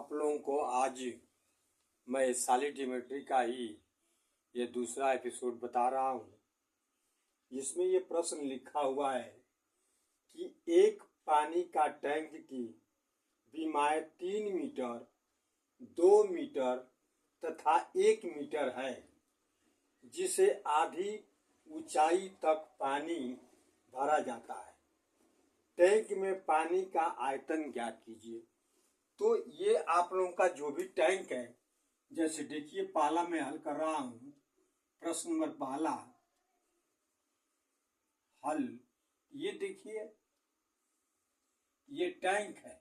आप लोगों को आज मैं सॉलिड ज्योमेट्री का ही ये दूसरा एपिसोड बता रहा हूँ। इसमें ये प्रश्न लिखा हुआ है कि एक पानी का टैंक की विमाएँ 3 मीटर, 2 मीटर तथा 1 मीटर है, जिसे आधी ऊंचाई तक पानी भरा जाता है। टैंक में पानी का आयतन ज्ञात कीजिए। तो ये आप लोगों का जो भी टैंक है, जैसे देखिए पहला मैं हल कर रहा हूँ, प्रश्न नंबर पहला हल। ये देखिए ये टैंक है।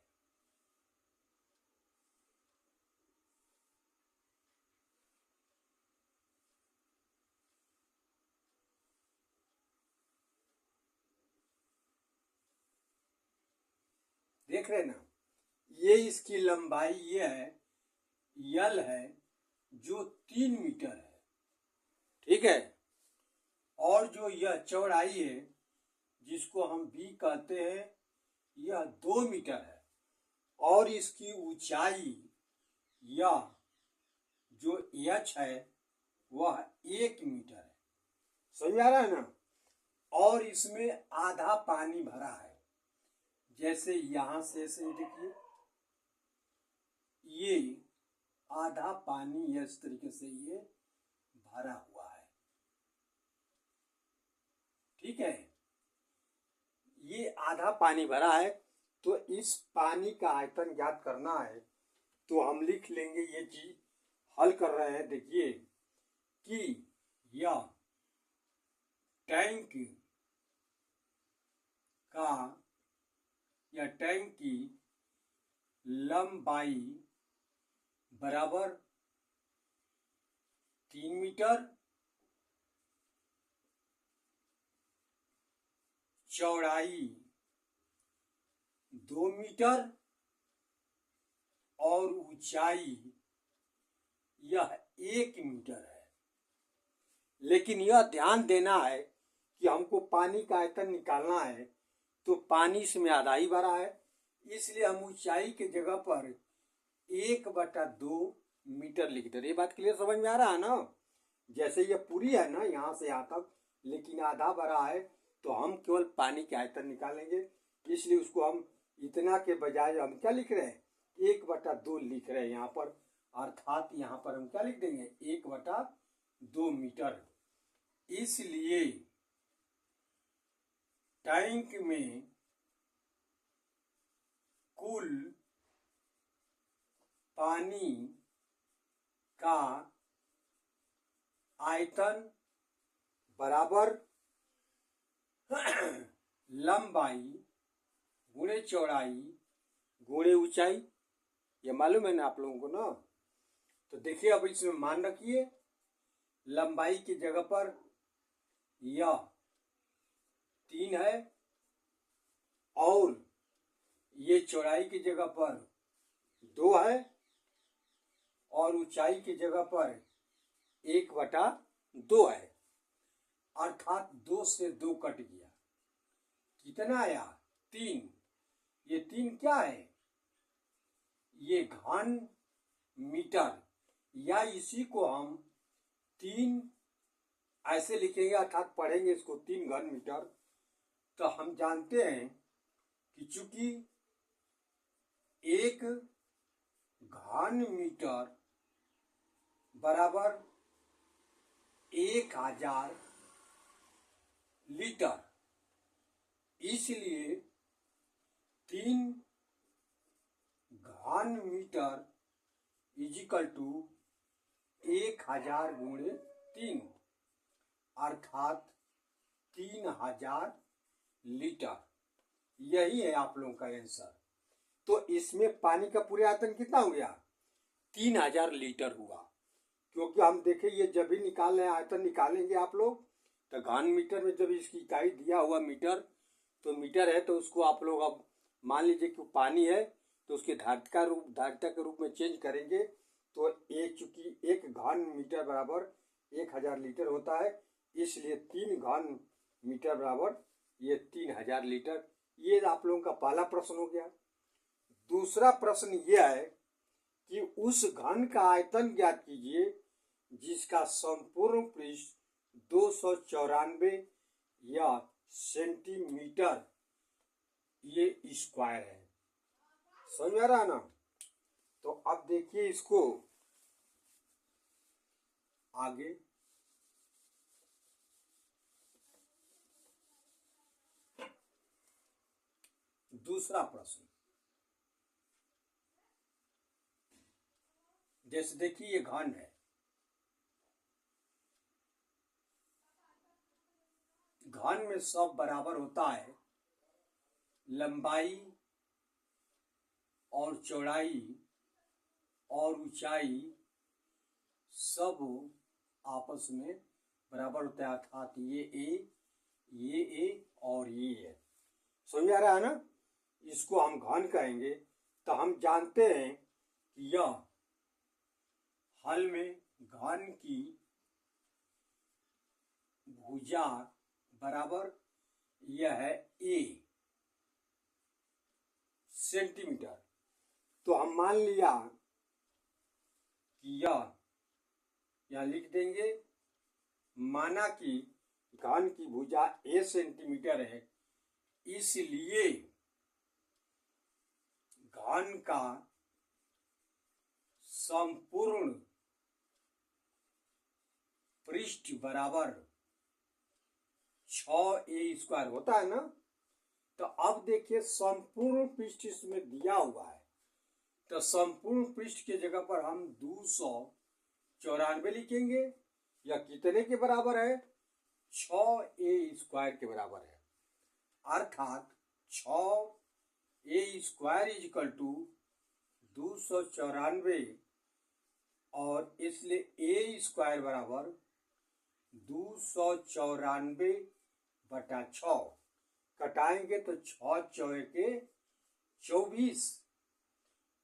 देख रहे ना, ये इसकी लंबाई ये है, यल है, जो 3 मीटर है, ठीक है। और जो यह चौड़ाई है, जिसको हम बी कहते हैं, यह 2 मीटर है। और इसकी ऊंचाई यह जो एच है वह 1 मीटर है। समझ आ रहा है ना। और इसमें आधा पानी भरा है। जैसे यहां से देखिए ये आधा पानी इस तरीके से ये भरा हुआ है, ठीक है। ये आधा पानी भरा है। तो इस पानी का आयतन ज्ञात करना है, तो हम लिख लेंगे ये चीज हल कर रहे हैं। देखिए कि यह टैंक का या टैंक की लंबाई बराबर 3 मीटर, चौड़ाई 2 मीटर और ऊंचाई यह 1 मीटर है। लेकिन यह ध्यान देना है कि हमको पानी का आयतन निकालना है, तो पानी इसमें आधा ही भरा है, इसलिए हम ऊंचाई के जगह पर 1/2 मीटर लिख दे। ये बात क्लियर समझ में आ रहा है ना। जैसे ये पूरी है ना यहाँ से यहाँ तक, लेकिन आधा भरा है, तो हम केवल पानी के आयतन निकालेंगे। इसलिए उसको हम इतना के बजाय हम क्या लिख रहे हैं, 1/2 लिख रहे हैं यहाँ पर। अर्थात यहाँ पर हम क्या लिख देंगे, 1/2 मीटर। इसलिए टैंक में कुल पानी का आयतन बराबर लंबाई गुणे चौड़ाई गुणे ऊंचाई। ये मालूम है ना आप लोगों को ना। तो देखिए अब इसमें मान रखिए, लंबाई की जगह पर यह 3 है, और ये चौड़ाई की जगह पर 2 है, और ऊंचाई की जगह पर 1/2 है। अर्थात 2 से 2 कट गया। कितना आया, 3। ये 3 क्या है, ये घन मीटर, या इसी को हम 3 ऐसे लिखेंगे, अर्थात पढ़ेंगे इसको 3 घन मीटर। तो हम जानते हैं कि चूंकि 1 घन मीटर बराबर 1000 लीटर, इसलिए 3 घन मीटर इजिकल टू 1000 गुणे 3, अर्थात 3000 लीटर। यही है आप लोगों का आंसर। तो इसमें पानी का पूरे आयतन कितना हो गया, 3000 लीटर हुआ। क्योंकि हम देखें ये जब भी निकाल रहे हैं, आयतन निकालेंगे आप लोग, तो घन मीटर में जब इसकी इकाई दिया हुआ मीटर, तो मीटर है, तो उसको आप लोग अब मान लीजिए कि पानी है, तो उसके धारिता के रूप में चेंज करेंगे। तो चूंकि 1 घन मीटर बराबर 1000 लीटर होता है, इसलिए 3 घन मीटर बराबर ये 3000 लीटर। ये आप लोगों का पहला प्रश्न हो गया। दूसरा प्रश्न यह है कि उस घन का आयतन ज्ञात कीजिए जिसका संपूर्ण पृष्ठ 294 या सेंटीमीटर ये स्क्वायर है। समझ आ रहा ना? तो अब देखिए इसको आगे। दूसरा प्रश्न, जैसे देखिए ये घन है, घन में सब बराबर होता है, लंबाई और चौड़ाई और ऊंचाई सब आपस में बराबर होता है, अर्थात ये ए और ये है। समझ आ रहा है ना? इसको हम घन कहेंगे। तो हम जानते हैं कि यह हल में घन की भुजा बराबर यह है ए सेंटीमीटर। तो हम मान लिया कि यह लिख देंगे, माना कि घन की भुजा ए सेंटीमीटर है, इसलिए घन का संपूर्ण पृष्ठ बराबर 6a² होता है ना। तो अब देखिए संपूर्ण पृष्ठ इसमें दिया हुआ है, तो संपूर्ण पृष्ठ के जगह पर हम 294 लिखेंगे। यह कितने के बराबर है? 6a² के बराबर है, अर्थात 6a² = 294 और इसलिए a² बराबर 294/6। कटाएंगे तो 6 चौके के 24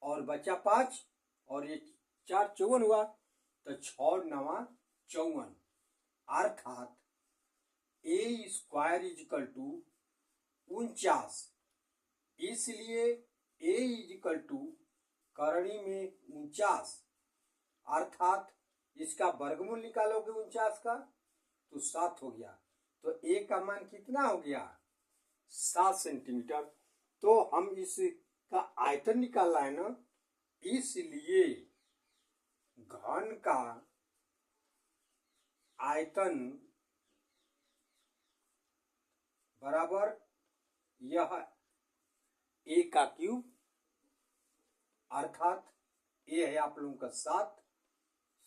और बचा 5 और ये 4 54 हुआ, तो 6 9 54, अर्थात a² = 49। इसलिए a करणी में 49, अर्थात इसका वर्गमूल निकालोगे 49 का तो 7 हो गया। तो a का मान कितना हो गया? 7 सेंटीमीटर। तो हम इसका आयतन निकालना है ना, इसलिए घन का आयतन बराबर यह a का क्यूब, अर्थात a है आप लोगों का 7,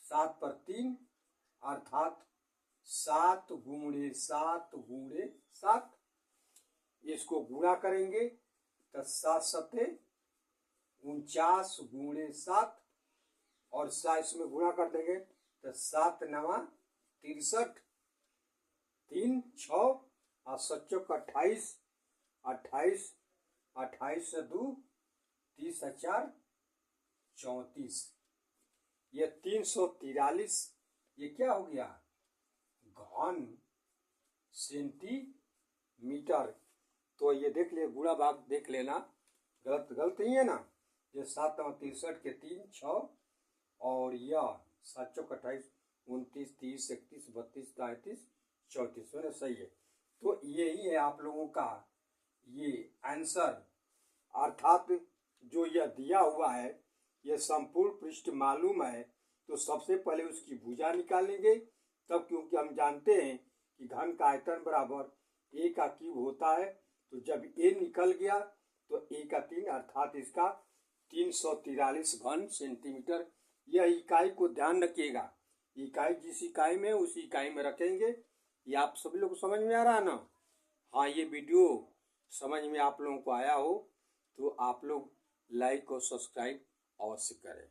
7 पर 3, अर्थात 7 × 7 × 7। इसको गुणा करेंगे तो 7 7 49 × 7 और 7 में गुणा कर देंगे तो 7 9 63, 3 6 और 7 चौक 28, 28 28 से 2 30 और 4 34, ये 343। ये क्या हो गया? घन सेंटीमीटर। तो ये देख लिए, गुणा भाग देख लेना, गलत नहीं है ना। ये 7 9 63 के 3 6 और यह 7 चौक 28 29 30 31 32 33 34 मैंने सही है। तो यही है आप लोगों का ये आंसर, अर्थात जो यह दिया हुआ है, यह संपूर्ण पृष्ठ मालूम है तो सबसे पहले उसकी भुजा निकालेंगे तब, क्योंकि हम जानते हैं कि घन का आयतन बराबर a का क्यूब होता है। तो जब a निकल गया तो a का 3, अर्थात इसका 343 घन सेंटीमीटर। यह इकाई को ध्यान रखिएगा, इकाई जिस इकाई में उसी इकाई में रखेंगे। ये आप सभी लोग समझ में आ रहा है ना? हाँ, ये वीडियो समझ में आप लोगों को आया हो तो आप लोग लाइक और सब्सक्राइब अवश्य करें।